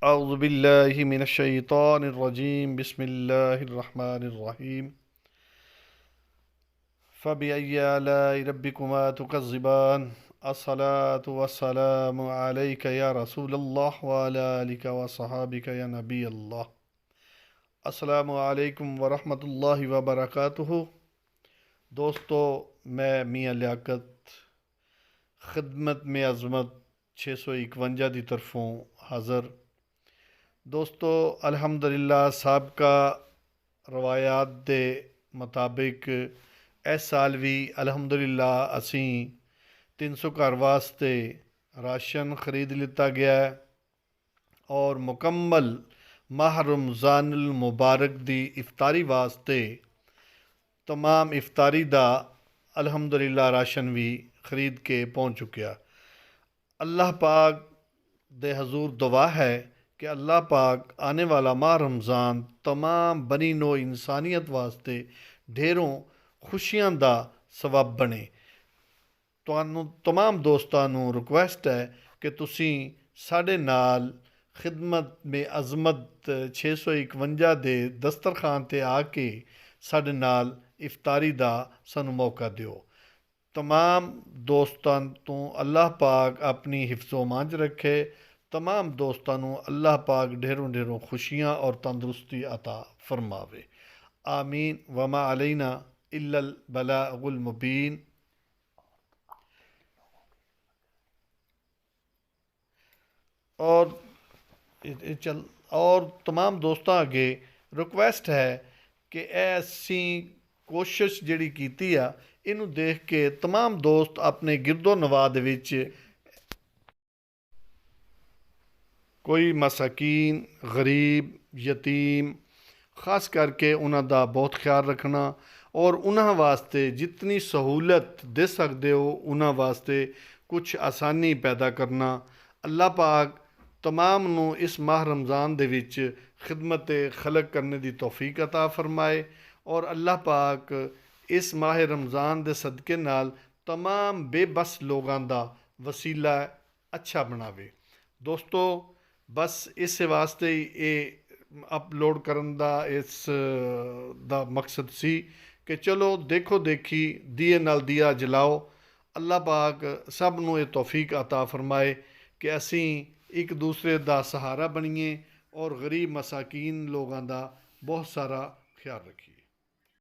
अऊज़ुबिल्लाहि मिनश्शैतानिर्रजीम बिस्मिल्लाहिर्रहमानिर्रहीम फ़बिअय्यि आलाइ रब्बिकुमा तुकज़्ज़िबान अस्सलातु वस्सलामु अलैका या रसूलल्लाह व अला आलिका व सहाबिका या नबी अल्लाह। अस्सलामु अलैकुम व रहमतुल्लाहि व बरकातुहू। दोस्तों, मैं मियाँ लियाकत खिदमत में अज़मत 651 की तरफों हाज़र। दोस्तों, अल्हम्दुलिल्लाह साबका रवायात दे मुताबिक इस साल भी अल्हम्दुलिल्लाह असी 300 घर वास्ते राशन खरीद लिता गया है और मुकम्मल माह रमज़ानुल मुबारक दी इफ्तारी वास्ते तमाम इफ्तारी दा अल्हम्दुलिल्लाह राशन भी खरीद के पहुँच चुकिया। अल्लाह पाक दे हजूर दुआ है कि अल्लाह पाक आने वाला माह रमज़ान तमाम बनी नो इंसानियत वास्ते ढेरों खुशियां दा सबब बने। ਤੁਹਾਨੂੰ तमाम दोस्तों ਨੂੰ रिक्वेस्ट है कि तुसी साढ़े नाल खिदमत में अज़मत 651 दे दस्तरखान ते आके साढ़े नाल इफ्तारी दा सानू मौका दियो। तमाम दोस्तों तो अल्लाह पाक अपनी हिफ्ज़ो मांझ रखे। तमाम दोस्तों को अल्लाह पाक ढेरों ढेरों खुशियाँ और तंदुरुस्ती अता फरमावे। आमीन। वमा अलैना इल्लल बलागुल मुबीन। और चल और तमाम दोस्तों अगे रिक्वेस्ट है कि ऐसी कोशिश जिहड़ी कीती आ इनू देख के तमाम दोस्त अपने गिरदो नवाद विच कोई मसाकीन गरीब यतीम खास करके उन्हां दा बहुत ख्याल रखना और उन्हां वास्ते जितनी सहूलत दे सकते हो उन्हां वास्ते कुछ आसानी पैदा करना। अल्लाह पाक तमाम नू इस माह रमज़ान दे विच खिदमत खलक करने की तौफीक अता फरमाए और अल्लाह पाक इस माह रमज़ान दे सदके नाल तमाम बेबस लोगों का वसीला अच्छा बनावे। दोस्तों, बस इस वास्ते ही ये अपलोड करन दा इस दा मकसद सी कि चलो देखो देखी दिए नाल दिया जलाओ। अल्लाह पाक सब नू ये तौफीक अता फरमाए कि असी एक दूसरे का सहारा बनीए और गरीब मसाकीन लोगों का बहुत सारा ख्याल रखिए।